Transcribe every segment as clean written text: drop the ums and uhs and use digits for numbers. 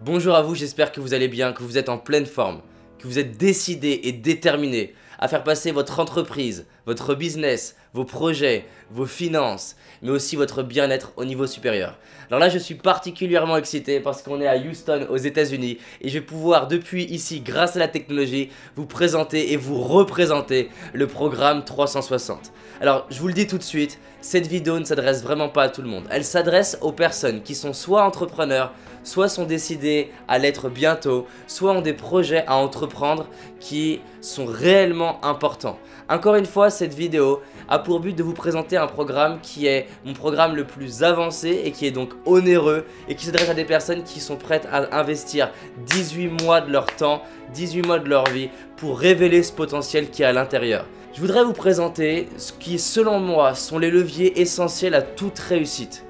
Bonjour à vous, j'espère que vous allez bien, que vous êtes en pleine forme, que vous êtes décidé et déterminé à faire passer votre entreprise, votre business, vos projets, vos finances, mais aussi votre bien-être au niveau supérieur. Alors là, je suis particulièrement excité parce qu'on est à Houston, aux États-Unis, et je vais pouvoir depuis ici, grâce à la technologie, vous présenter et vous représenter le programme 360. Alors, je vous le dis tout de suite, cette vidéo ne s'adresse vraiment pas à tout le monde. Elle s'adresse aux personnes qui sont soit entrepreneurs, soit sont décidés à l'être bientôt, soit ont des projets à entreprendre qui sont réellement importants. Encore une fois, cette vidéo a pour but de vous présenter un programme qui est mon programme le plus avancé et qui est donc onéreux et qui s'adresse à des personnes qui sont prêtes à investir 18 mois de leur temps, 18 mois de leur vie pour révéler ce potentiel qui est à l'intérieur. Je voudrais vous présenter ce qui, selon moi, sont les leviers essentiels à toute réussite.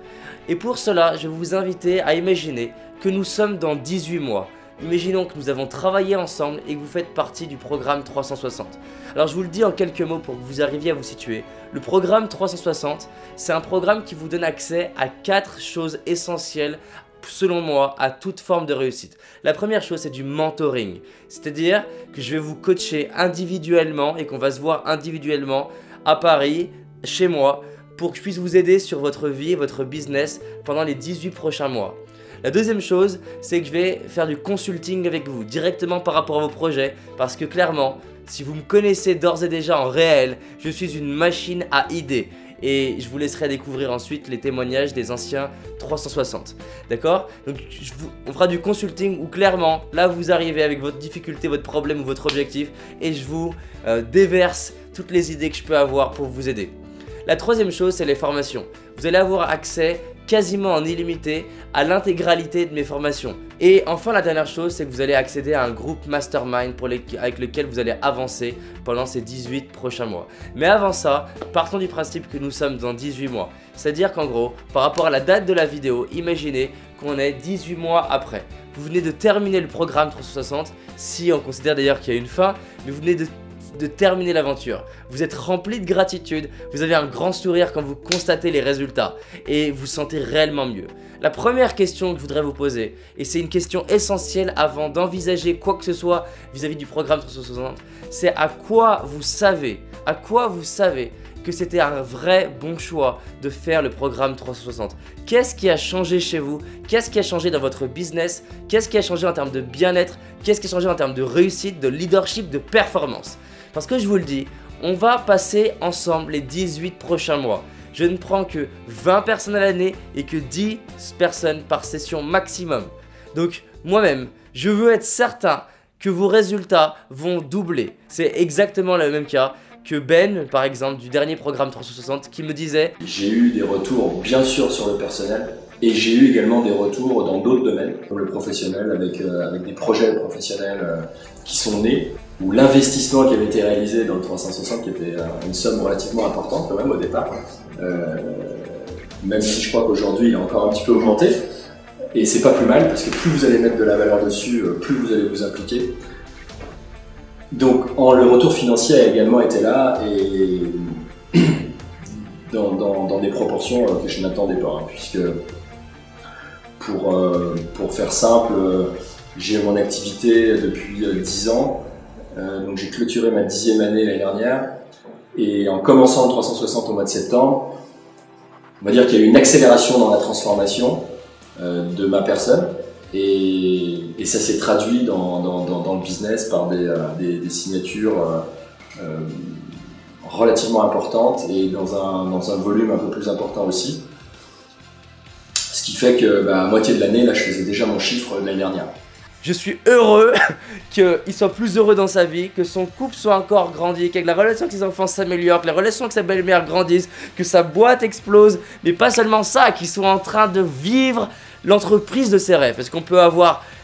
Et pour cela, je vais vous inviter à imaginer que nous sommes dans 18 mois. Imaginons que nous avons travaillé ensemble et que vous faites partie du programme 360. Alors je vous le dis en quelques mots pour que vous arriviez à vous situer. Le programme 360, c'est un programme qui vous donne accès à 4 choses essentielles selon moi, à toute forme de réussite. La première chose, c'est du mentoring. C'est-à-dire que je vais vous coacher individuellement et qu'on va se voir individuellement à Paris, chez moi, pour que je puisse vous aider sur votre vie et votre business pendant les 18 prochains mois. La deuxième chose, c'est que je vais faire du consulting avec vous, directement par rapport à vos projets, parce que clairement, si vous me connaissez d'ores et déjà en réel, je suis une machine à idées. Et je vous laisserai découvrir ensuite les témoignages des anciens 360. D'accord? Donc on fera du consulting où clairement, là vous arrivez avec votre difficulté, votre problème ou votre objectif et je vous déverse toutes les idées que je peux avoir pour vous aider. La troisième chose, c'est les formations. Vous allez avoir accès quasiment en illimité à l'intégralité de mes formations. Et enfin, la dernière chose, c'est que vous allez accéder à un groupe mastermind avec lequel vous allez avancer pendant ces 18 prochains mois. Mais avant ça, partons du principe que nous sommes dans 18 mois. C'est-à-dire qu'en gros, par rapport à la date de la vidéo, imaginez qu'on est 18 mois après. Vous venez de terminer le programme 360, si on considère d'ailleurs qu'il y a une fin, mais vous venez de terminer l'aventure. Vous êtes rempli de gratitude, vous avez un grand sourire quand vous constatez les résultats et vous sentez réellement mieux. La première question que je voudrais vous poser, et c'est une question essentielle avant d'envisager quoi que ce soit vis-à-vis du programme 360, c'est à quoi vous savez que c'était un vrai bon choix de faire le programme 360. Qu'est-ce qui a changé chez vous? Qu'est-ce qui a changé dans votre business? Qu'est-ce qui a changé en termes de bien-être? Qu'est-ce qui a changé en termes de réussite, de leadership, de performance? Parce que je vous le dis, on va passer ensemble les 18 prochains mois. Je ne prends que 20 personnes à l'année et que 10 personnes par session maximum. Donc moi-même, je veux être certain que vos résultats vont doubler. C'est exactement le même cas que Ben, par exemple, du dernier programme 360, qui me disait: j'ai eu des retours bien sûr sur le personnel et j'ai eu également des retours dans d'autres domaines, comme le professionnel, avec des projets professionnels qui sont nés, ou l'investissement qui avait été réalisé dans le 360, qui était une somme relativement importante quand même au départ, même si je crois qu'aujourd'hui il a encore un petit peu augmenté, et c'est pas plus mal, parce que plus vous allez mettre de la valeur dessus, plus vous allez vous impliquer. Donc le retour financier a également été là et dans des proportions que je n'attendais pas, hein, puisque pour faire simple, j'ai mon activité depuis 10 ans, donc j'ai clôturé ma 10e année l'année dernière et en commençant le 360 au mois de septembre, on va dire qu'il y a eu une accélération dans la transformation de ma personne. Et ça s'est traduit dans le business par des signatures relativement importantes et dans un volume un peu plus important aussi. Ce qui fait que à moitié de l'année, là, je faisais déjà mon chiffre de l'année dernière. Je suis heureux qu'il soit plus heureux dans sa vie, que son couple soit encore grandi, que la relation avec ses enfants s'améliore, que la relation avec sa belle-mère grandisse, que sa boîte explose, mais pas seulement ça, qu'il soit en train de vivre l'entreprise de ses rêves. Parce qu'on peut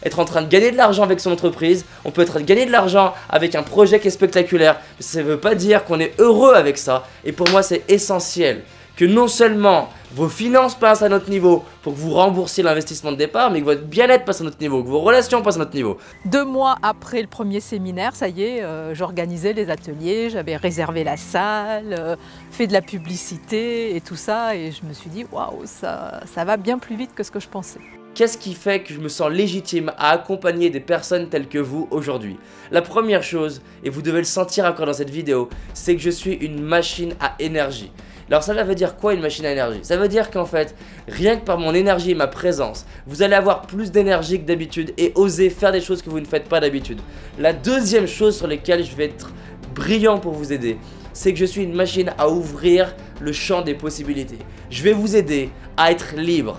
être en train de gagner de l'argent avec son entreprise, on peut gagner de l'argent avec un projet qui est spectaculaire, mais ça ne veut pas dire qu'on est heureux avec ça. Et pour moi, c'est essentiel que non seulement vos finances passent à notre niveau pour que vous remboursiez l'investissement de départ, mais que votre bien-être passe à notre niveau, que vos relations passent à notre niveau. 2 mois après le premier séminaire, ça y est, j'organisais les ateliers, j'avais réservé la salle, fait de la publicité et tout ça, et je me suis dit waouh, ça va bien plus vite que ce que je pensais. Qu'est-ce qui fait que je me sens légitime à accompagner des personnes telles que vous aujourd'hui? La première chose, et vous devez le sentir encore dans cette vidéo, c'est que je suis une machine à énergie. Alors ça veut dire quoi une machine à énergie? Ça veut dire qu'en fait, rien que par mon énergie et ma présence, vous allez avoir plus d'énergie que d'habitude et oser faire des choses que vous ne faites pas d'habitude. La deuxième chose sur laquelle je vais être brillant pour vous aider, c'est que je suis une machine à ouvrir le champ des possibilités. Je vais vous aider à être libre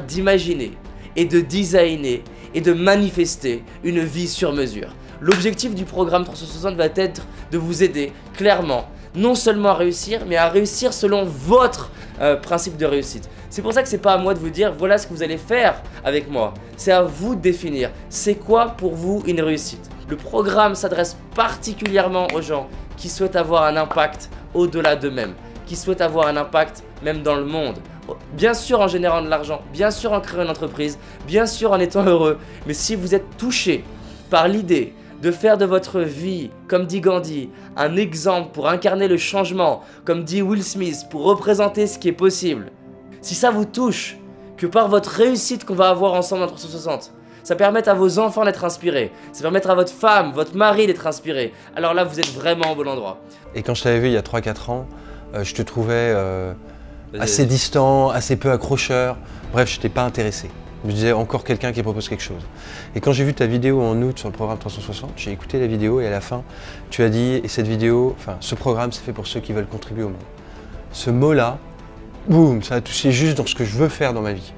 d'imaginer et de designer et de manifester une vie sur mesure. L'objectif du programme 360 va être de vous aider clairement, non seulement à réussir, mais à réussir selon votre principe de réussite. C'est pour ça que c'est pas à moi de vous dire voilà ce que vous allez faire avec moi. C'est à vous de définir c'est quoi pour vous une réussite. Le programme s'adresse particulièrement aux gens qui souhaitent avoir un impact au-delà d'eux-mêmes, qui souhaitent avoir un impact même dans le monde. Bien sûr en générant de l'argent, bien sûr en créant une entreprise, bien sûr en étant heureux. Mais si vous êtes touché par l'idée de faire de votre vie, comme dit Gandhi, un exemple pour incarner le changement, comme dit Will Smith, pour représenter ce qui est possible, si ça vous touche, que par votre réussite qu'on va avoir ensemble en 360, ça permet à vos enfants d'être inspirés, ça permet à votre femme, votre mari d'être inspiré, alors là vous êtes vraiment au bon endroit. Et quand je t'avais vu il y a 3-4 ans, je te trouvais assez distant, assez peu accrocheur, bref je t'ai pas intéressé. Je me disais encore quelqu'un qui propose quelque chose. Et quand j'ai vu ta vidéo en août sur le programme 360, j'ai écouté la vidéo et à la fin tu as dit, et cette vidéo, enfin ce programme c'est fait pour ceux qui veulent contribuer au monde. Ce mot-là, boum, ça a touché juste dans ce que je veux faire dans ma vie.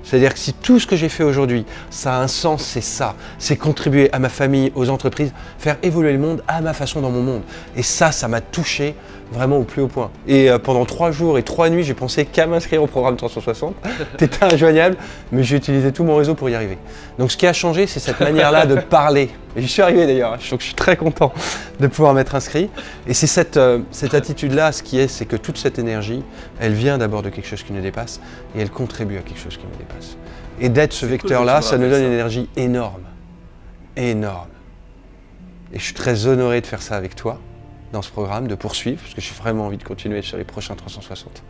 C'est-à-dire que si tout ce que j'ai fait aujourd'hui, ça a un sens, c'est ça. C'est contribuer à ma famille, aux entreprises, faire évoluer le monde à ma façon dans mon monde. Et ça m'a touché vraiment au plus haut point. Et pendant 3 jours et 3 nuits, j'ai pensé qu'à m'inscrire au programme 360. T'étais injoignable, mais j'ai utilisé tout mon réseau pour y arriver. Donc ce qui a changé, c'est cette manière-là de parler. Et j'y suis arrivé d'ailleurs, donc je suis très content de pouvoir m'être inscrit. Et c'est cette attitude-là, ce qui est, c'est que toute cette énergie, elle vient d'abord de quelque chose qui nous dépasse et elle contribue à quelque chose qui nous dépasse. Et d'être ce vecteur-là, ça nous donne une énergie énorme. Énorme. Et je suis très honoré de faire ça avec toi, dans ce programme, de poursuivre, parce que j'ai vraiment envie de continuer sur les prochains 360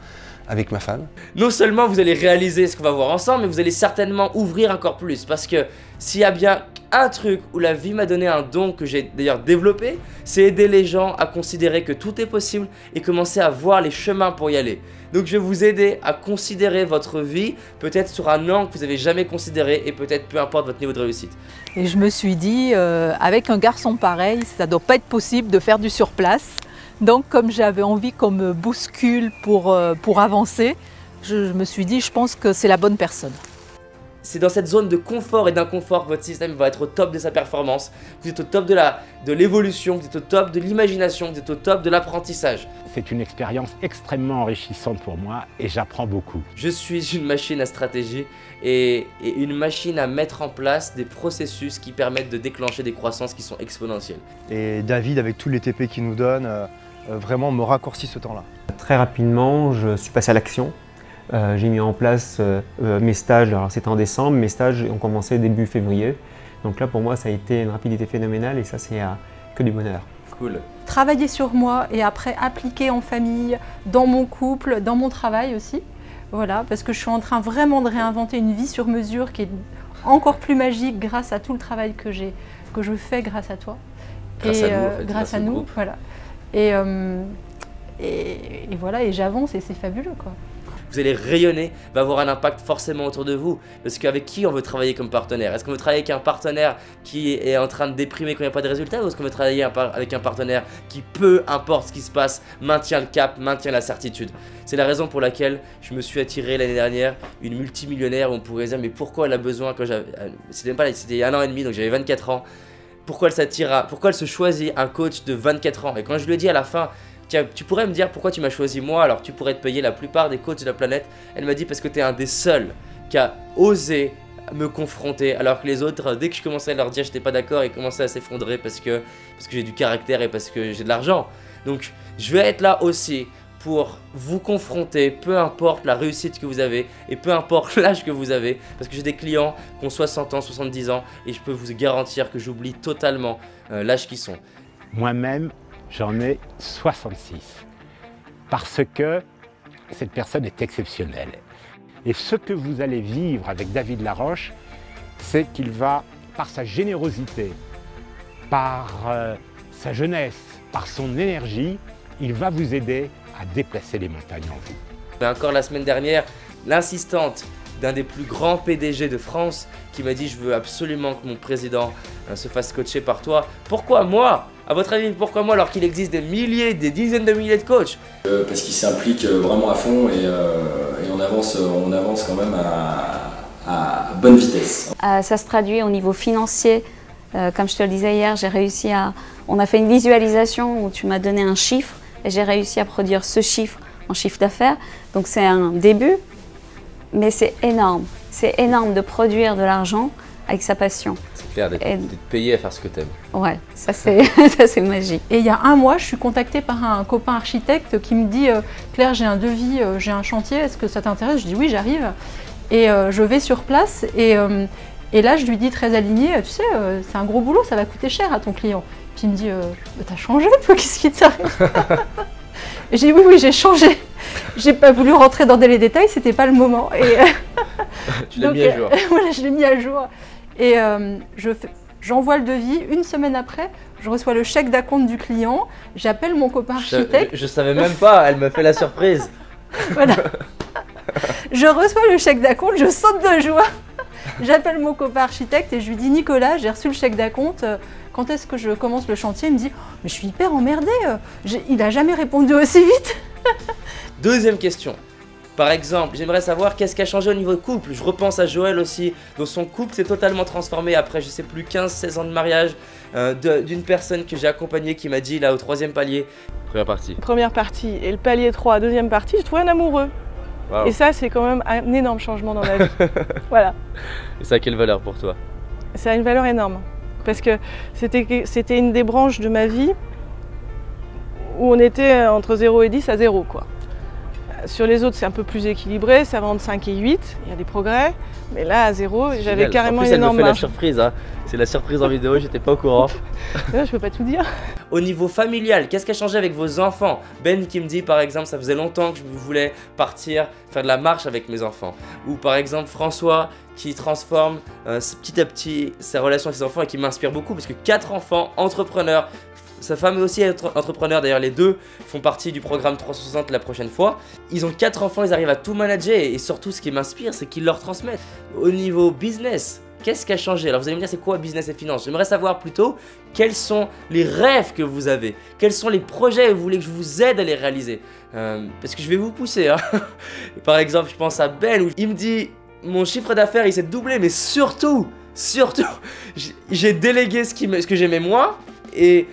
avec ma femme. Non seulement vous allez réaliser ce qu'on va voir ensemble, mais vous allez certainement ouvrir encore plus. Parce que s'il y a bien un truc où la vie m'a donné un don que j'ai d'ailleurs développé, c'est aider les gens à considérer que tout est possible et commencer à voir les chemins pour y aller. Donc je vais vous aider à considérer votre vie peut-être sur un angle que vous n'avez jamais considéré et peut-être peu importe votre niveau de réussite. Et je me suis dit, avec un garçon pareil, ça ne doit pas être possible de faire du surplace. Donc comme j'avais envie qu'on me bouscule pour avancer, je me suis dit, je pense que c'est la bonne personne. C'est dans cette zone de confort et d'inconfort que votre système va être au top de sa performance, vous êtes au top de l'évolution, vous êtes au top de l'imagination, vous êtes au top de l'apprentissage. C'est une expérience extrêmement enrichissante pour moi et j'apprends beaucoup. Je suis une machine à stratégie et une machine à mettre en place des processus qui permettent de déclencher des croissances qui sont exponentielles. Et David, avec tous les TP qu'il nous donne, vraiment me raccourcit ce temps-là. Très rapidement, je suis passé à l'action. J'ai mis en place mes stages, alors c'était en décembre, mes stages ont commencé début février. Donc là pour moi ça a été une rapidité phénoménale et ça c'est que du bonheur. Cool. Travailler sur moi et après appliquer en famille, dans mon couple, dans mon travail aussi. Voilà, parce que je suis en train vraiment de réinventer une vie sur mesure qui est encore plus magique grâce à tout le travail que je fais grâce à toi. Grâce à nous, en fait, grâce à nous, voilà. Et voilà, et j'avance et c'est fabuleux quoi. Vous allez rayonner, va avoir un impact forcément autour de vous. Parce qu'avec qui on veut travailler comme partenaire? Est-ce qu'on veut travailler avec un partenaire qui est en train de déprimer quand il n'y a pas de résultat? Ou est-ce qu'on veut travailler avec un partenaire qui, peu importe ce qui se passe, maintient le cap, maintient la certitude? C'est la raison pour laquelle je me suis attiré l'année dernière une multimillionnaire où on pourrait dire mais pourquoi elle a besoin quand j'avais... C'était il y a 1 an et demi, donc j'avais 24 ans. Pourquoi elle se choisit un coach de 24 ans? Et quand je lui ai dit à la fin, tu pourrais me dire pourquoi tu m'as choisi moi alors que tu pourrais te payer la plupart des coachs de la planète. Elle m'a dit parce que tu es un des seuls qui a osé me confronter alors que les autres, dès que je commençais à leur dire j'étais pas d'accord, ils commençaient à s'effondrer parce que j'ai du caractère et parce que j'ai de l'argent. Donc je vais être là aussi pour vous confronter, peu importe la réussite que vous avez et peu importe l'âge que vous avez, parce que j'ai des clients qui ont 60 ans, 70 ans et je peux vous garantir que j'oublie totalement l'âge qu'ils sont. Moi-même, j'en ai 66 parce que cette personne est exceptionnelle. Et ce que vous allez vivre avec David Laroche, c'est qu'il va, par sa générosité, par sa jeunesse, par son énergie, il va vous aider à déplacer les montagnes en vous. Mais encore la semaine dernière, l'assistante d'un des plus grands PDG de France qui m'a dit « Je veux absolument que mon président se fasse coacher par toi. » Pourquoi moi? À votre avis, pourquoi moi alors qu'il existe des milliers, des dizaines de milliers de coachs? Parce qu'il s'implique vraiment à fond et on avance quand même à bonne vitesse. Ça se traduit au niveau financier. Comme je te le disais hier, on a fait une visualisation où tu m'as donné un chiffre et j'ai réussi à produire ce chiffre en chiffre d'affaires. Donc c'est un début, mais c'est énorme. C'est énorme de produire de l'argent avec sa passion. C'est clair, d'être payé à faire ce que t'aimes. Ouais, ça c'est magique. Et il y a un mois, je suis contactée par un copain architecte qui me dit Claire, j'ai un devis, j'ai un chantier, est-ce que ça t'intéresse? Je dis oui, j'arrive. Et je vais sur place et là, je lui dis très alignée, tu sais, c'est un gros boulot, ça va coûter cher à ton client. Puis il me dit, t'as changé toi, qu'est-ce qui t'arrive? Et j'ai dit oui, j'ai changé. J'ai pas voulu rentrer dans les détails, c'était pas le moment. Et, tu l'as mis à jour. Voilà, je l'ai mis à jour. Et j'envoie le devis, une semaine après, je reçois le chèque d'acompte du client, j'appelle mon copain architecte. Je savais même pas, elle m'a fait la surprise. Voilà. Je reçois le chèque d'acompte, je saute de joie. J'appelle mon copain architecte et je lui dis Nicolas, j'ai reçu le chèque d'acompte, quand est-ce que je commence le chantier? Il me dit mais je suis hyper emmerdée, il n'a jamais répondu aussi vite. Deuxième question. Par exemple, j'aimerais savoir qu'est-ce qui a changé au niveau de couple. Je repense à Joël aussi, dont son couple s'est totalement transformé après, je sais plus, 15-16 ans de mariage, d'une personne que j'ai accompagnée qui m'a dit là au 3e palier. Première partie. Première partie et le palier 3, deuxième partie, j'ai trouvé un amoureux. Wow. Et ça, c'est quand même un énorme changement dans ma vie. Voilà. Et ça a quelle valeur pour toi? Ça a une valeur énorme. Parce que c'était une des branches de ma vie où on était entre 0 et 10 à 0, quoi. Sur les autres, c'est un peu plus équilibré, ça va entre 5 et 8, il y a des progrès. Mais là, à 0, j'avais carrément une énorme marge. Elle me fait la surprise, hein. C'est la surprise en vidéo, j'étais pas au courant. Je peux pas tout dire. Au niveau familial, qu'est-ce qui a changé avec vos enfants? Ben qui me dit par exemple, ça faisait longtemps que je voulais partir faire de la marche avec mes enfants. Ou par exemple François qui transforme petit à petit sa relation avec ses enfants et qui m'inspire beaucoup parce que 4 enfants, entrepreneurs. Sa femme est aussi entrepreneur, d'ailleurs les deux font partie du programme 360 la prochaine fois. Ils ont 4 enfants, ils arrivent à tout manager et surtout ce qui m'inspire c'est qu'ils leur transmettent. Au niveau business, qu'est-ce qui a changé? Alors vous allez me dire c'est quoi business et finance? J'aimerais savoir plutôt quels sont les rêves que vous avez, quels sont les projets que vous voulez que je vous aide à les réaliser. Parce que je vais vous pousser. Hein. Par exemple je pense à Ben où il me dit mon chiffre d'affaires il s'est doublé mais surtout j'ai délégué ce que j'aimais moi et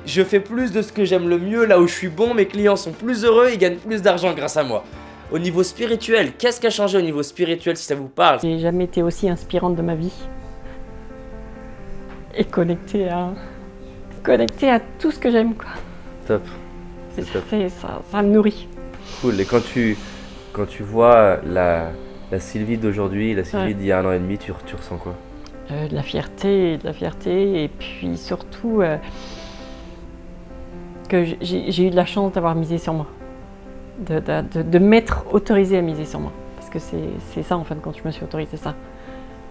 je fais plus de ce que j'aime le mieux, là où je suis bon, mes clients sont plus heureux, ils gagnent plus d'argent grâce à moi. Au niveau spirituel, qu'est-ce qui a changé au niveau spirituel si ça vous parle? J'ai jamais été aussi inspirante de ma vie. Et connectée à tout ce que j'aime, quoi. Top. Ça me nourrit. Cool, et quand tu vois la Sylvie d'aujourd'hui, la Sylvie d'il y a 1 an et demi, tu ressens quoi? De la fierté, et puis surtout... que j'ai eu de la chance d'avoir misé sur moi, de m'être autorisée à miser sur moi. Parce que c'est ça en fait quand je me suis autorisée ça.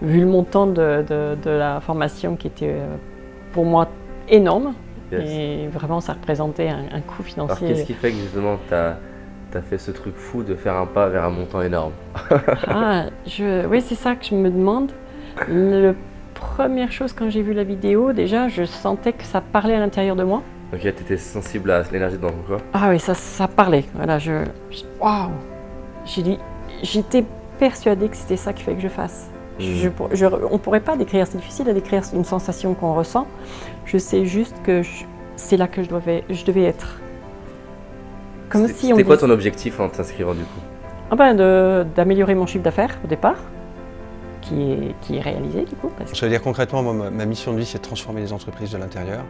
Vu le montant de la formation qui était pour moi énorme, et vraiment ça représentait un coût financier. Alors qu'est-ce qui fait que justement tu as fait ce truc fou de faire un pas vers un montant énorme? Oui, c'est ça que je me demande. La première chose quand j'ai vu la vidéo, déjà je sentais que ça parlait à l'intérieur de moi. Ok, tu étais sensible à l'énergie dans ton corps? Ah oui, ça parlait. Voilà, waouh! J'étais persuadée que c'était ça qu'il fallait que je fasse. On ne pourrait pas décrire, c'est difficile à décrire une sensation qu'on ressent. Je sais juste que c'est là que je devais être. C'était quoi ton objectif en t'inscrivant du coup? D'améliorer mon chiffre d'affaires au départ, qui est réalisé du coup. Ça veut dire concrètement, moi, ma mission de vie, c'est de transformer les entreprises de l'intérieur.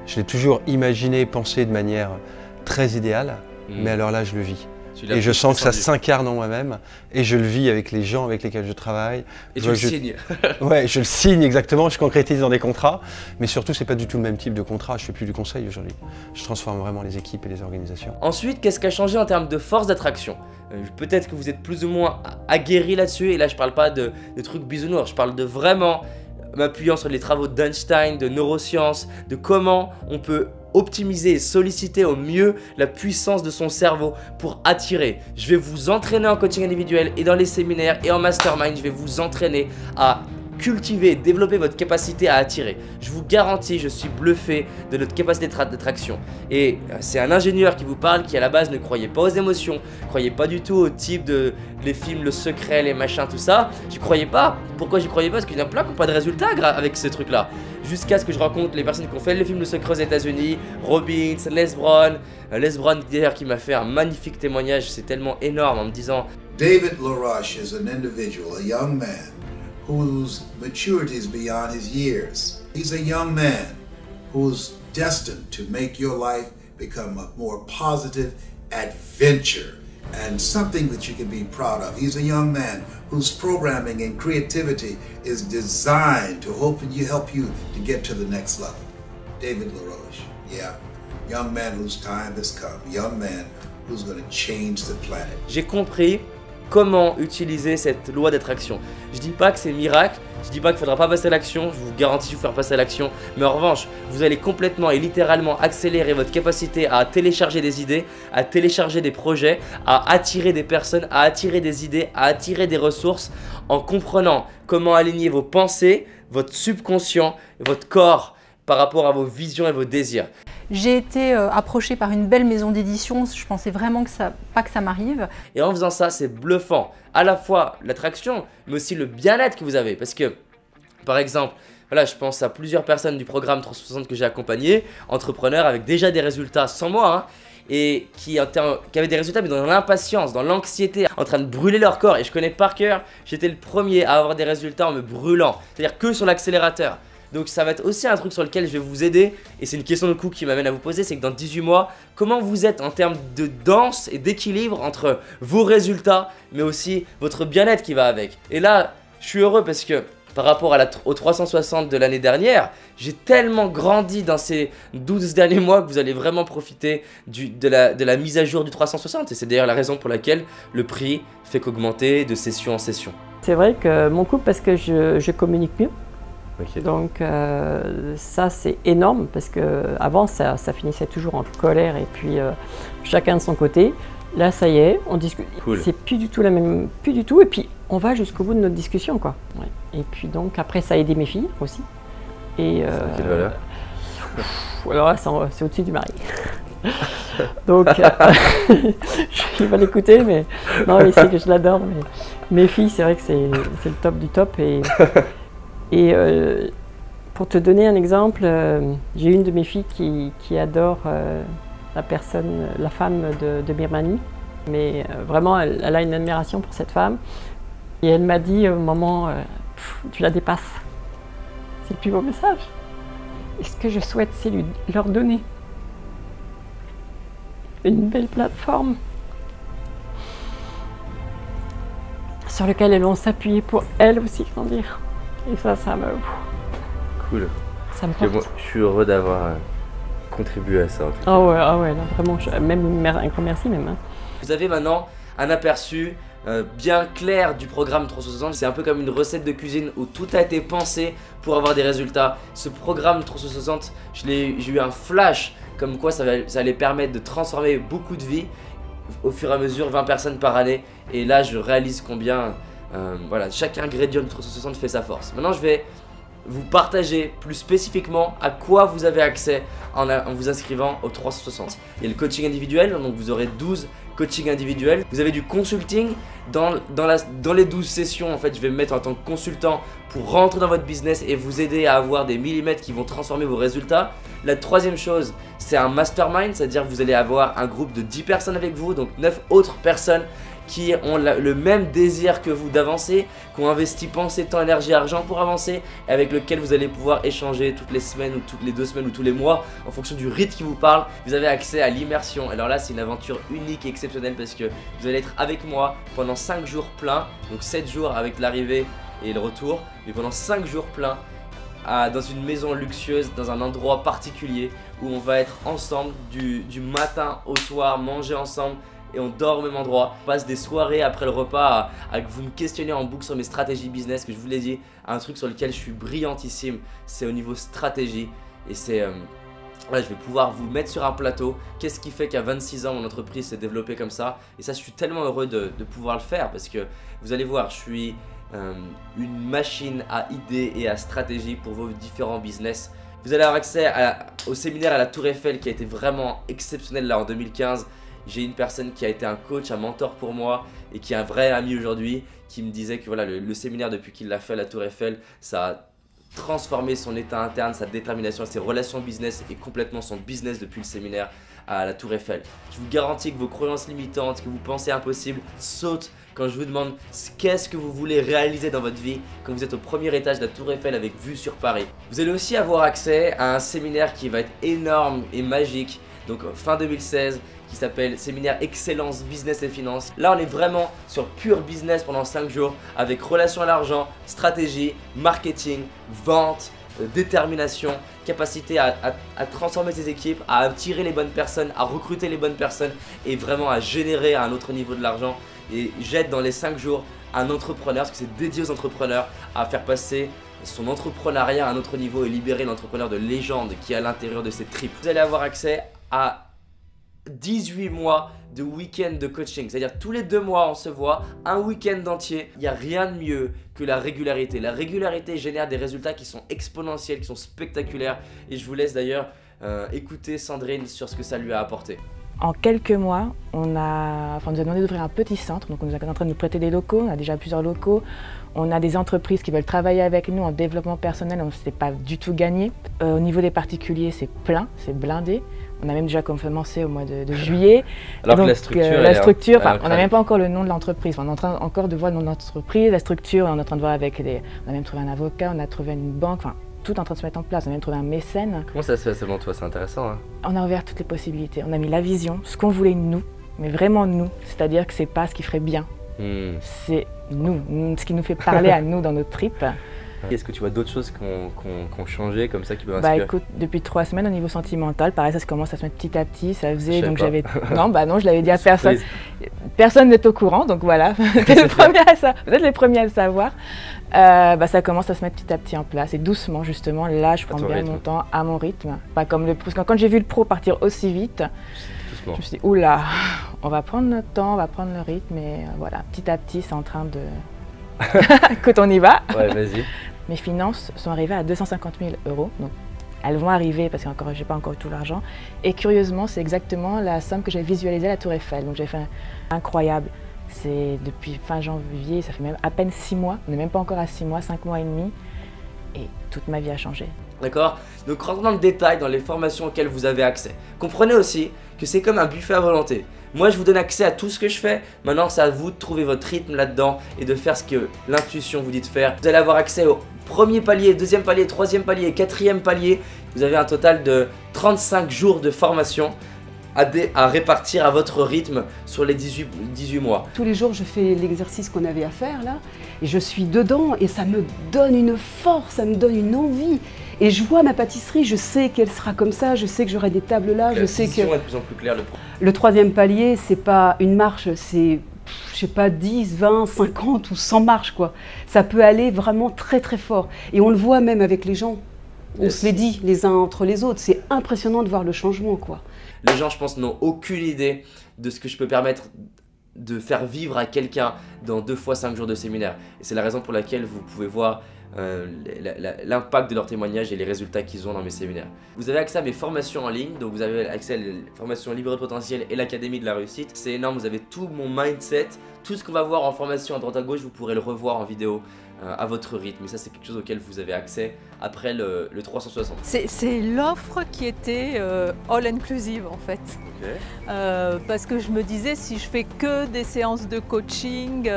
Je l'ai toujours imaginé, pensé de manière très idéale, mais alors là, je le vis. Et je sens que ça s'incarne en moi-même et je le vis avec les gens avec lesquels je travaille. Et tu le signes. Ouais, je le signe exactement, je concrétise dans des contrats. Mais surtout, c'est pas du tout le même type de contrat. Je fais plus du conseil aujourd'hui. Je transforme vraiment les équipes et les organisations. Ensuite, qu'est-ce qui a changé en termes de force d'attraction? Peut-être que vous êtes plus ou moins aguerri là-dessus. Et là, je parle pas de trucs bisounours. Je parle de vraiment m'appuyant sur les travaux d'Einstein, de neurosciences, de comment on peut optimiser et solliciter au mieux la puissance de son cerveau pour attirer. Je vais vous entraîner en coaching individuel et dans les séminaires et en mastermind, je vais vous entraîner à cultiver et développer votre capacité à attirer. Je vous garantis, je suis bluffé de notre capacité d'attraction. Et c'est un ingénieur qui vous parle qui à la base ne croyait pas aux émotions, croyait pas du tout au type de les films, le secret, les machins, tout ça. J'y croyais pas. Pourquoi j'y croyais pas? Parce qu'il y en a plein qui n'ont pas de résultats avec ces trucs-là. Jusqu'à ce que je rencontre les personnes qui ont fait les films Le Secret aux États-Unis, Robbins, Les Brown. Les Brown d'ailleurs qui m'a fait un magnifique témoignage, c'est tellement énorme en me disant David LaRoche is an individual, a young man whose maturity is beyond his years. He's a young man who's destined to make your life become a more positive adventure and something that you can be proud of. He's a young man whose programming and creativity is designed to help you to get to the next level. David LaRoche, yeah. Young man whose time has come. Young man who's going to change the planet. J'ai compris comment utiliser cette loi d'attraction. Je dis pas que c'est miracle, je dis pas qu'il faudra pas passer à l'action, je vous garantis de vous faire passer à l'action, mais en revanche, vous allez complètement et littéralement accélérer votre capacité à télécharger des idées, à télécharger des projets, à attirer des personnes, à attirer des idées, à attirer des ressources en comprenant comment aligner vos pensées, votre subconscient, votre corps par rapport à vos visions et vos désirs. J'ai été approchée par une belle maison d'édition, je pensais vraiment pas que ça m'arrive. Et en faisant ça, c'est bluffant. À la fois l'attraction, mais aussi le bien-être que vous avez. Parce que, par exemple, voilà, je pense à plusieurs personnes du programme 360 que j'ai accompagné, entrepreneurs avec déjà des résultats sans moi, hein, et qui avaient des résultats mais dans l'impatience, dans l'anxiété, en train de brûler leur corps. Et je connais par cœur, j'étais le premier à avoir des résultats en me brûlant, c'est-à-dire que sur l'accélérateur. Donc ça va être aussi un truc sur lequel je vais vous aider. Et c'est une question de coup qui m'amène à vous poser, c'est que dans 18 mois, comment vous êtes en termes de danse et d'équilibre entre vos résultats, mais aussi votre bien-être qui va avec. Et là, je suis heureux parce que par rapport au 360 de l'année dernière, j'ai tellement grandi dans ces 12 derniers mois que vous allez vraiment profiter de la mise à jour du 360. Et c'est d'ailleurs la raison pour laquelle le prix fait qu'augmenter de session en session. C'est vrai que mon couple, parce que je communique mieux. Okay. Donc ça c'est énorme parce qu'avant ça finissait toujours en colère et puis chacun de son côté. Là ça y est, on discute, cool. C'est plus du tout la même, plus du tout, et puis on va jusqu'au bout de notre discussion quoi. Ouais. Et puis donc après ça a aidé mes filles aussi. Et quelle valeur? Alors là c'est au-dessus du mari. Donc il va l'écouter, mais non, il sait que je l'adore, mais mes filles c'est vrai que c'est le top du top. Et pour te donner un exemple, j'ai une de mes filles qui adore la femme de Birmanie, mais vraiment elle a une admiration pour cette femme. Et elle m'a dit, maman, tu la dépasses. C'est le plus beau message. Et ce que je souhaite, c'est leur donner une belle plateforme sur laquelle elles vont s'appuyer pour elles aussi grandir. Et ça me... Cool. Ça me porte. Moi, je suis heureux d'avoir contribué à ça. Ah ouais, là, vraiment, même un grand merci même. Hein. Vous avez maintenant un aperçu bien clair du programme 360. C'est un peu comme une recette de cuisine où tout a été pensé pour avoir des résultats. Ce programme 360, j'ai eu un flash comme quoi ça allait permettre de transformer beaucoup de vies au fur et à mesure, 20 personnes par année. Et là, je réalise combien... voilà, chaque ingrédient du 360 fait sa force. Maintenant, je vais vous partager plus spécifiquement à quoi vous avez accès en vous inscrivant au 360. Il y a le coaching individuel, donc vous aurez 12 coachings individuels. Vous avez du consulting. Dans les 12 sessions, en fait, je vais me mettre en tant que consultant pour rentrer dans votre business et vous aider à avoir des millimètres qui vont transformer vos résultats. La troisième chose, c'est un mastermind, c'est-à-dire que vous allez avoir un groupe de 10 personnes avec vous, donc 9 autres personnes qui ont le même désir que vous d'avancer, qui ont investi pensée, temps, énergie, argent pour avancer, et avec lequel vous allez pouvoir échanger toutes les semaines ou toutes les 2 semaines ou tous les mois en fonction du rythme qui vous parle. Vous avez accès à l'immersion. Alors là, c'est une aventure unique et exceptionnelle parce que vous allez être avec moi pendant 5 jours pleins, donc 7 jours avec l'arrivée et le retour, mais pendant 5 jours pleins dans une maison luxueuse, dans un endroit particulier où on va être ensemble du matin au soir, manger ensemble et on dort au même endroit. On passe des soirées après le repas à que vous me questionnez en boucle sur mes stratégies business, que je vous l'ai dit, un truc sur lequel je suis brillantissime, c'est au niveau stratégie et c'est... Voilà, je vais pouvoir vous mettre sur un plateau. Qu'est-ce qui fait qu'à 26 ans mon entreprise s'est développée comme ça? Et ça, je suis tellement heureux de pouvoir le faire parce que vous allez voir, je suis une machine à idées et à stratégie pour vos différents business. Vous allez avoir accès au séminaire à la Tour Eiffel qui a été vraiment exceptionnel là en 2015. J'ai une personne qui a été un coach, un mentor pour moi et qui est un vrai ami aujourd'hui qui me disait que voilà, le séminaire depuis qu'il l'a fait à la Tour Eiffel, ça a transformer son état interne, sa détermination, ses relations business et complètement son business depuis le séminaire à la Tour Eiffel. Je vous garantis que vos croyances limitantes, que vous pensez impossible, sautent quand je vous demande qu'est-ce que vous voulez réaliser dans votre vie quand vous êtes au premier étage de la Tour Eiffel avec vue sur Paris. Vous allez aussi avoir accès à un séminaire qui va être énorme et magique, donc fin 2016, qui s'appelle Séminaire Excellence Business et Finance. Là, on est vraiment sur pur business pendant 5 jours avec relation à l'argent, stratégie, marketing, vente, détermination, capacité à transformer ses équipes, à attirer les bonnes personnes, à recruter les bonnes personnes et vraiment à générer à un autre niveau de l'argent. Et j'aide dans les 5 jours un entrepreneur, parce que c'est dédié aux entrepreneurs, à faire passer son entrepreneuriat à un autre niveau et libérer l'entrepreneur de légende qui est à l'intérieur de ses tripes. Vous allez avoir accès à 18 mois de week-end de coaching, c'est-à-dire tous les 2 mois on se voit, un week-end entier. Il n'y a rien de mieux que la régularité. La régularité génère des résultats qui sont exponentiels, qui sont spectaculaires et je vous laisse d'ailleurs écouter Sandrine sur ce que ça lui a apporté. En quelques mois, on nous a demandé d'ouvrir un petit centre, donc on est en train de nous prêter des locaux, on a déjà plusieurs locaux. On a des entreprises qui veulent travailler avec nous en développement personnel, on ne s'est pas du tout gagné. Au niveau des particuliers, c'est plein, c'est blindé. On a même déjà commencé au mois de juillet. Alors donc, que la structure, on n'a même pas encore le nom de l'entreprise. On est en train encore de voir le nom de l'entreprise, la structure, on est en train de voir avec on a même trouvé un avocat, on a trouvé une banque, enfin tout est en train de se mettre en place. On a même trouvé un mécène. Comment ça se fait selon toi? C'est intéressant. Hein. On a ouvert toutes les possibilités. On a mis la vision, ce qu'on voulait nous, mais vraiment nous. C'est-à-dire que c'est pas ce qui ferait bien. C'est nous, ce qui nous fait parler à nous dans notre tripes. Est-ce que tu vois d'autres choses qui ont changé comme ça qui peuvent inspirer? Bah écoute, depuis 3 semaines au niveau sentimental, pareil, ça commence à se mettre petit à petit. Ça faisait donc j'avais non, je l'avais dit à personne. Personne n'est au courant, donc voilà. Vous êtes les premiers à le savoir. Ça commence à se mettre petit à petit en place et doucement justement. Là, je prends bien mon temps à mon rythme, pas comme le pro. Parce que quand j'ai vu le pro partir aussi vite, je me suis dit oula, on va prendre notre temps, on va prendre le rythme et voilà, petit à petit, c'est en train de. Écoute, on y va. Ouais, vas-y. Mes finances sont arrivées à 250 000 €. Donc, elles vont arriver parce que j'ai pas encore tout l'argent. Et curieusement, c'est exactement la somme que j'ai visualisée à la Tour Eiffel. Donc, j'ai fait incroyable. C'est depuis fin janvier, ça fait même à peine 6 mois. On n'est même pas encore à 6 mois, 5 mois et demi. Et toute ma vie a changé. D'accord? Donc, rentrons dans le détail dans les formations auxquelles vous avez accès. Comprenez aussi que c'est comme un buffet à volonté. Moi, je vous donne accès à tout ce que je fais. Maintenant, c'est à vous de trouver votre rythme là-dedans et de faire ce que l'intuition vous dit de faire. Vous allez avoir accès au premier palier, deuxième palier, troisième palier, quatrième palier. Vous avez un total de 35 jours de formation à répartir à votre rythme sur les 18 mois. Tous les jours, je fais l'exercice qu'on avait à faire là et je suis dedans et ça me donne une force, ça me donne une envie. Et je vois ma pâtisserie, je sais qu'elle sera comme ça, je sais que j'aurai des tables là, je sais que... La vision est de plus en plus claire. Le troisième palier, c'est pas une marche, c'est, je sais pas, 10, 20, 50 ou 100 marches quoi. Ça peut aller vraiment très très fort. Et on le voit même avec les gens. On se les dit les uns entre les autres. C'est impressionnant de voir le changement quoi. Les gens, je pense, n'ont aucune idée de ce que je peux permettre de faire vivre à quelqu'un dans 2 fois 5 jours de séminaire. Et c'est la raison pour laquelle vous pouvez voir l'impact de leurs témoignages et les résultats qu'ils ont dans mes séminaires. Vous avez accès à mes formations en ligne, donc vous avez accès à les formations Libérer de potentiel et l'Académie de la réussite. C'est énorme, vous avez tout mon mindset, tout ce qu'on va voir en formation à droite à gauche, vous pourrez le revoir en vidéo à votre rythme. Et ça, c'est quelque chose auquel vous avez accès après le 360. C'est l'offre qui était all inclusive en fait. Okay. Parce que je me disais, si je fais que des séances de coaching,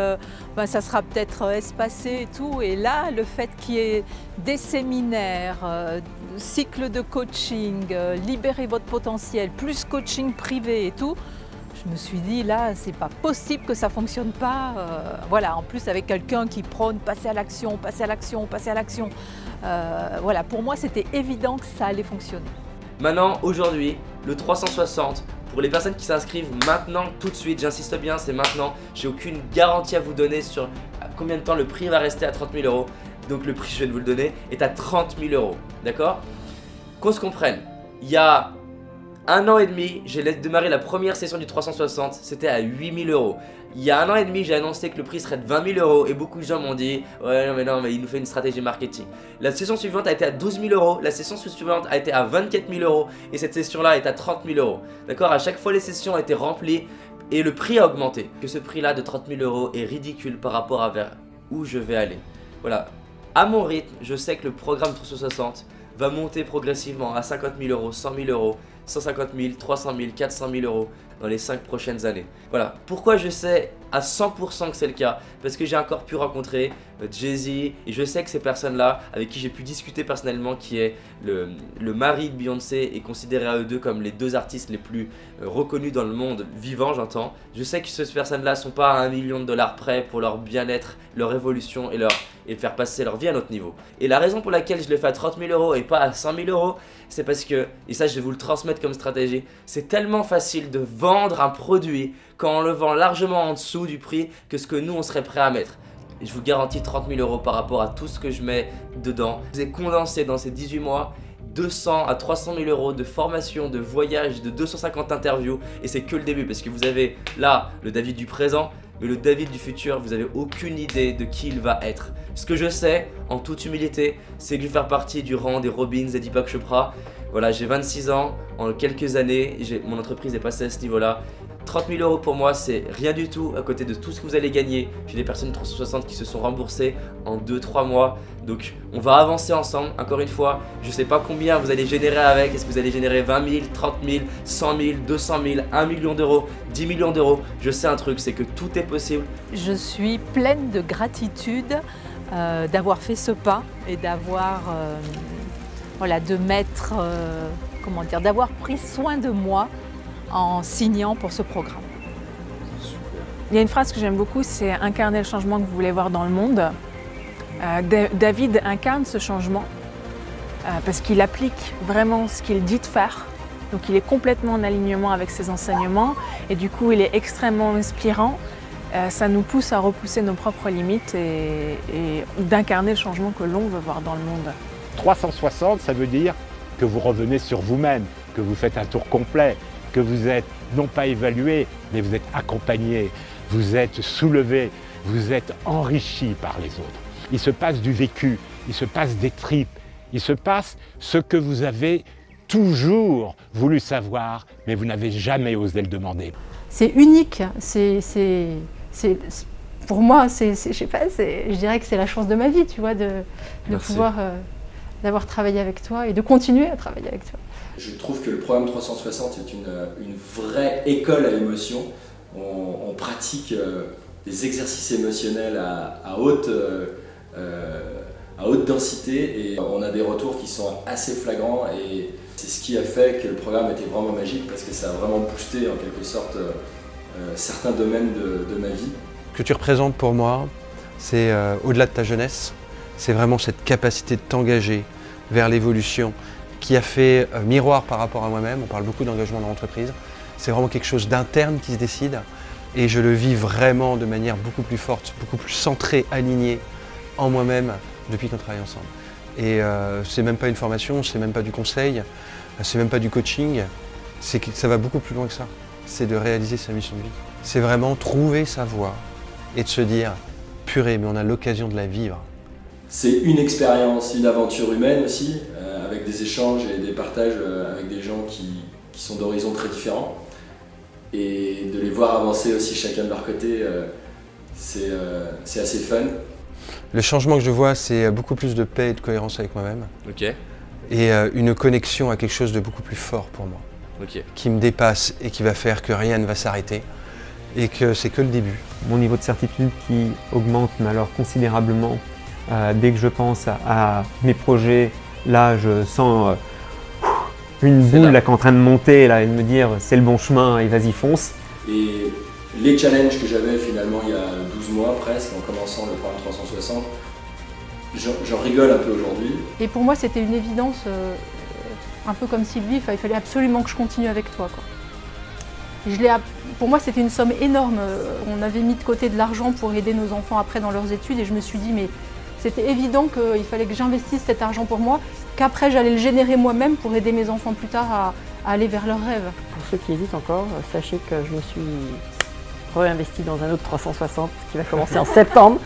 ben, ça sera peut-être espacé et tout. Et là, le fait qu'il y ait des séminaires, cycle de coaching, libérer votre potentiel, plus coaching privé et tout, je me suis dit, là, c'est pas possible que ça fonctionne pas. Voilà, en plus avec quelqu'un qui prône passer à l'action, passer à l'action, passer à l'action. Voilà, pour moi, c'était évident que ça allait fonctionner. Maintenant, aujourd'hui, le 360, pour les personnes qui s'inscrivent maintenant, tout de suite, j'insiste bien, c'est maintenant. J'ai aucune garantie à vous donner sur combien de temps le prix va rester à 30 000 €. Donc le prix, je viens de vous le donner, est à 30 000 €. D'accord? Qu'on se comprenne, il y a 1 an et demi, j'ai démarré la première session du 360, c'était à 8 000 €. Il y a 1 an et demi, j'ai annoncé que le prix serait de 20 000 € et beaucoup de gens m'ont dit « Ouais, non, mais il nous fait une stratégie marketing ». La session suivante a été à 12 000 €, la session suivante a été à 24 000 € et cette session-là est à 30 000 €. D'accord? À chaque fois, les sessions ont été remplies et le prix a augmenté. Que ce prix-là de 30 000 € est ridicule par rapport à vers où je vais aller. Voilà. À mon rythme, je sais que le programme 360 va monter progressivement à 50 000 €, 100 000 €, 150 000, 300 000, 400 000 € dans les 5 prochaines années. Voilà. Pourquoi je sais à 100% que c'est le cas? Parce que j'ai encore pu rencontrer Jay-Z et je sais que ces personnes-là, avec qui j'ai pu discuter personnellement, qui est le mari de Beyoncé, est considéré à eux deux comme les 2 artistes les plus reconnus dans le monde vivant, j'entends. Je sais que ces personnes-là sont pas à $1 million près pour leur bien-être, leur évolution et faire passer leur vie à notre niveau. Et la raison pour laquelle je le fais à 30 000 € et pas à 100 000 €, c'est parce que, et ça je vais vous le transmettre comme stratégie, c'est tellement facile de vendre un produit quand on le vend largement en dessous du prix que ce que nous on serait prêt à mettre. Et je vous garantis 30 000 € par rapport à tout ce que je mets dedans. Je vous ai condensé dans ces 18 mois 200 à 300 000 € de formation, de voyage, de 250 interviews. Et c'est que le début parce que vous avez là le David du présent, mais le David du futur, vous n'avez aucune idée de qui il va être. Ce que je sais, en toute humilité, c'est que je vais faire partie du rang des Robbins et Deepak Chopra. Voilà, j'ai 26 ans, en quelques années, mon entreprise est passée à ce niveau-là. 30 000 € pour moi, c'est rien du tout à côté de tout ce que vous allez gagner. J'ai des personnes 360 qui se sont remboursées en 2-3 mois. Donc, on va avancer ensemble. Encore une fois, je ne sais pas combien vous allez générer avec. Est-ce que vous allez générer 20 000, 30 000, 100 000, 200 000, 1 million d'euros, 10 millions d'euros? Je sais un truc, c'est que tout est possible. Je suis pleine de gratitude d'avoir fait ce pas et d'avoir, voilà, de mettre, comment dire, d'avoir pris soin de moi en signant pour ce programme. Il y a une phrase que j'aime beaucoup, c'est « Incarner le changement que vous voulez voir dans le monde ». David incarne ce changement parce qu'il applique vraiment ce qu'il dit de faire. Donc il est complètement en alignement avec ses enseignements et du coup il est extrêmement inspirant. Ça nous pousse à repousser nos propres limites et d'incarner le changement que l'on veut voir dans le monde. 360, ça veut dire que vous revenez sur vous-même, que vous faites un tour complet, que vous êtes non pas évalué, mais vous êtes accompagné, vous êtes soulevé, vous êtes enrichi par les autres. Il se passe du vécu, il se passe des tripes, il se passe ce que vous avez toujours voulu savoir, mais vous n'avez jamais osé le demander. C'est unique, pour moi, je sais pas, je dirais que c'est la chance de ma vie, tu vois, de pouvoir d'avoir travaillé avec toi et de continuer à travailler avec toi. Je trouve que le programme 360 est une vraie école à l'émotion. On pratique des exercices émotionnels à haute densité et on a des retours qui sont assez flagrants et c'est ce qui a fait que le programme était vraiment magique parce que ça a vraiment boosté en quelque sorte certains domaines de ma vie. Ce que tu représentes pour moi, c'est au-delà de ta jeunesse, c'est vraiment cette capacité de t'engager vers l'évolution qui a fait miroir par rapport à moi-même. On parle beaucoup d'engagement dans l'entreprise. C'est vraiment quelque chose d'interne qui se décide et je le vis vraiment de manière beaucoup plus forte, beaucoup plus centrée, alignée en moi-même depuis qu'on travaille ensemble. Et c'est même pas une formation, c'est même pas du conseil, c'est même pas du coaching, ça va beaucoup plus loin que ça. C'est de réaliser sa mission de vie. C'est vraiment trouver sa voie et de se dire « purée, mais on a l'occasion de la vivre ». C'est une expérience, une aventure humaine aussi, avec des échanges et des partages avec des gens qui sont d'horizons très différents. Et de les voir avancer aussi chacun de leur côté, c'est assez fun. Le changement que je vois, c'est beaucoup plus de paix et de cohérence avec moi-même. Ok. Et une connexion à quelque chose de beaucoup plus fort pour moi. Ok. Qui me dépasse et qui va faire que rien ne va s'arrêter. Et que c'est que le début. Mon niveau de certitude qui augmente, mais alors considérablement. Dès que je pense à mes projets, là je sens une boule là, qui est en train de monter là, et de me dire c'est le bon chemin et vas-y fonce. Et les challenges que j'avais finalement il y a 12 mois presque, en commençant le programme 360, j'en rigole un peu aujourd'hui. Et pour moi c'était une évidence, un peu comme Sylvie, il fallait absolument que je continue avec toi, quoi. Pour moi c'était une somme énorme, on avait mis de côté de l'argent pour aider nos enfants après dans leurs études et je me suis dit mais c'était évident qu'il fallait que j'investisse cet argent pour moi, qu'après j'allais le générer moi-même pour aider mes enfants plus tard à aller vers leurs rêves. Pour ceux qui hésitent encore, sachez que je me suis réinvestie dans un autre 360 qui va commencer en septembre.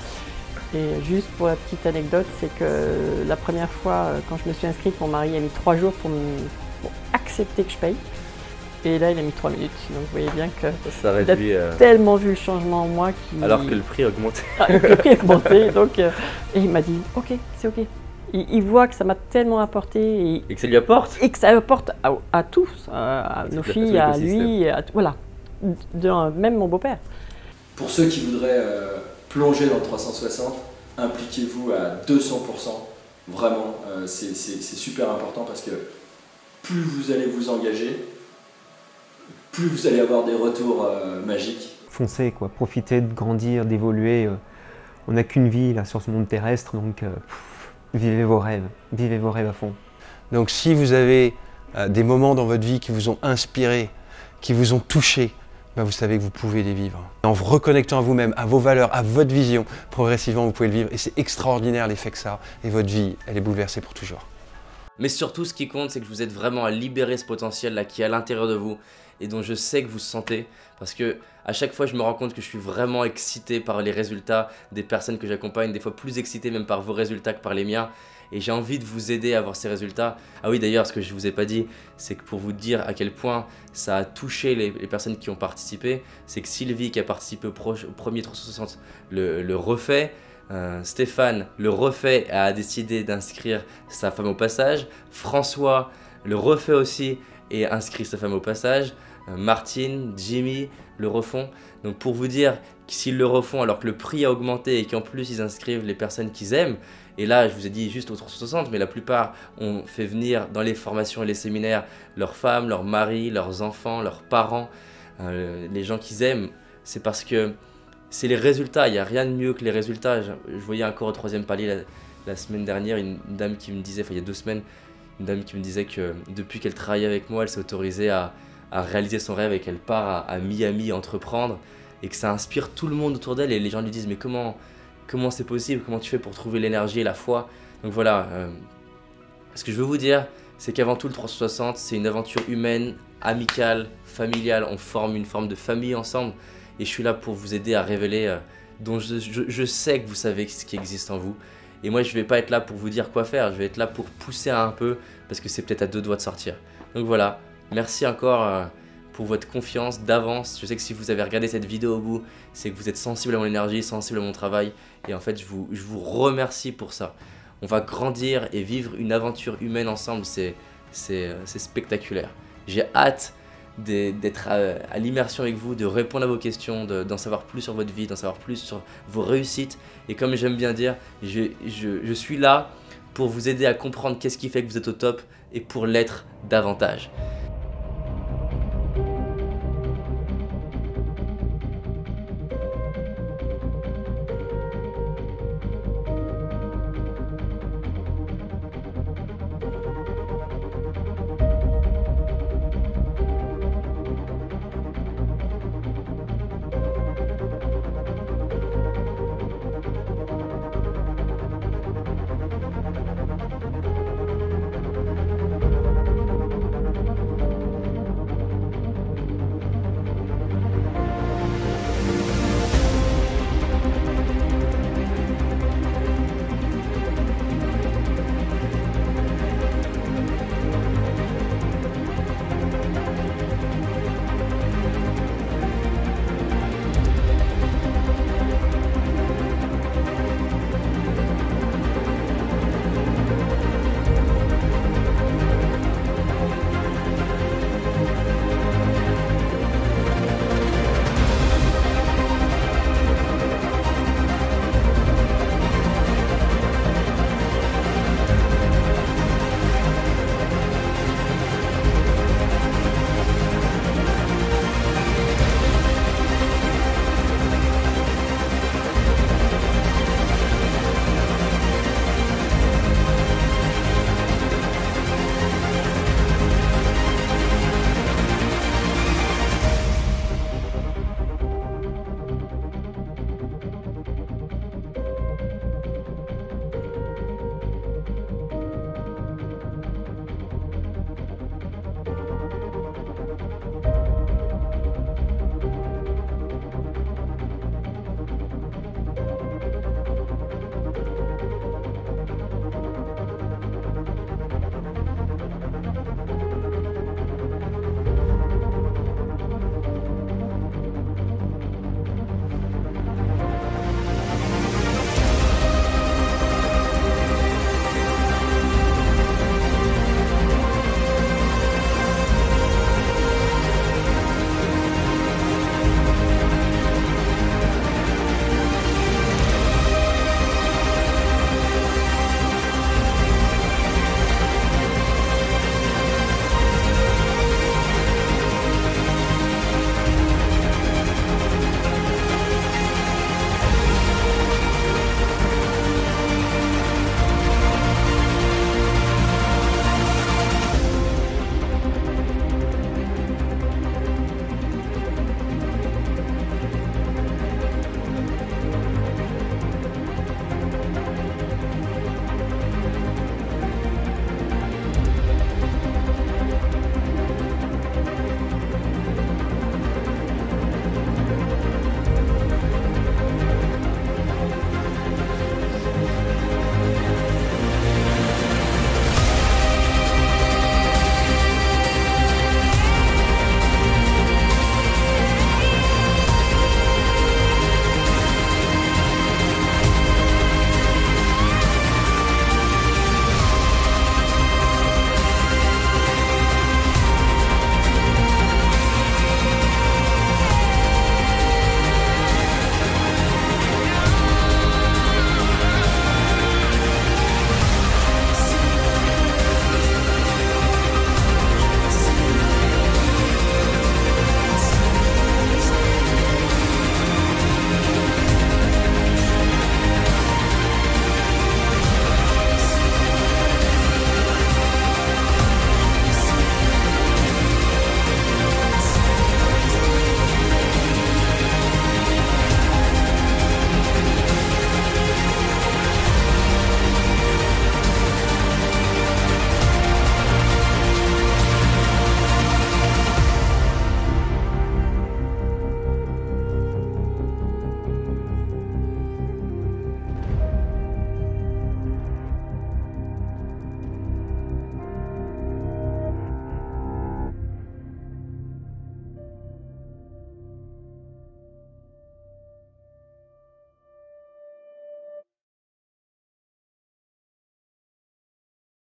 Et juste pour la petite anecdote, c'est que la première fois quand je me suis inscrite, mon mari a mis 3 jours pour accepter que je paye. Et là, il a mis 3 minutes. Donc vous voyez bien que ça réduit, il a tellement vu le changement en moi alors que le prix a augmenté. Le prix a augmenté. Donc, et il m'a dit ok, c'est ok. Il voit que ça m'a tellement apporté. Et que ça lui apporte. Et que ça apporte à tous, à nos filles, à lui, voilà. Même mon beau-père. Pour ceux qui voudraient plonger dans le 360, impliquez-vous à 200%. Vraiment, c'est super important parce que plus vous allez vous engager, plus vous allez avoir des retours magiques. Foncez, quoi. Profitez de grandir, d'évoluer. On n'a qu'une vie là sur ce monde terrestre, donc vivez vos rêves à fond. Donc si vous avez des moments dans votre vie qui vous ont inspiré, qui vous ont touché, ben vous savez que vous pouvez les vivre. En vous reconnectant à vous-même, à vos valeurs, à votre vision, progressivement vous pouvez le vivre et c'est extraordinaire l'effet que ça a et votre vie, elle est bouleversée pour toujours. Mais surtout, ce qui compte, c'est que vous êtes vraiment à libérer ce potentiel-là qui est à l'intérieur de vous et dont je sais que vous sentez. Parce que à chaque fois, je me rends compte que je suis vraiment excité par les résultats des personnes que j'accompagne, des fois plus excité même par vos résultats que par les miens. Et j'ai envie de vous aider à avoir ces résultats. Ah oui, d'ailleurs, ce que je ne vous ai pas dit, c'est que pour vous dire à quel point ça a touché les personnes qui ont participé, c'est que Sylvie, qui a participé au premier 360, le refait. Stéphane le refait, a décidé d'inscrire sa femme au passage. François le refait aussi et inscrit sa femme au passage. Martine, Jimmy le refont. Donc pour vous dire que s'ils le refont alors que le prix a augmenté et qu'en plus ils inscrivent les personnes qu'ils aiment, et là je vous ai dit juste au 360, mais la plupart ont fait venir dans les formations et les séminaires leurs femmes, leurs maris, leurs enfants, leurs parents, les gens qu'ils aiment, c'est parce que c'est les résultats, il n'y a rien de mieux que les résultats. Je voyais encore au 3e palier la semaine dernière une dame qui me disait, enfin il y a 2 semaines, une dame qui me disait que depuis qu'elle travaillait avec moi, elle s'est autorisée à réaliser son rêve et qu'elle part à Miami entreprendre et que ça inspire tout le monde autour d'elle et les gens lui disent mais comment c'est possible, comment tu fais pour trouver l'énergie et la foi. Donc voilà, ce que je veux vous dire, c'est qu'avant tout le 360, c'est une aventure humaine, amicale, familiale, on forme une forme de famille ensemble. Et je suis là pour vous aider à révéler dont je sais que vous savez ce qui existe en vous. Et moi, je ne vais pas être là pour vous dire quoi faire, je vais être là pour pousser un peu parce que c'est peut-être à 2 doigts de sortir. Donc voilà, merci encore pour votre confiance d'avance. Je sais que si vous avez regardé cette vidéo au bout, c'est que vous êtes sensible à mon énergie, sensible à mon travail. Et en fait, je vous remercie pour ça. On va grandir et vivre une aventure humaine ensemble, c'est spectaculaire. J'ai hâte d'être à l'immersion avec vous, de répondre à vos questions, d'en savoir plus sur votre vie, d'en savoir plus sur vos réussites. Et comme j'aime bien dire, je suis là pour vous aider à comprendre qu'est-ce qui fait que vous êtes au top et pour l'être davantage.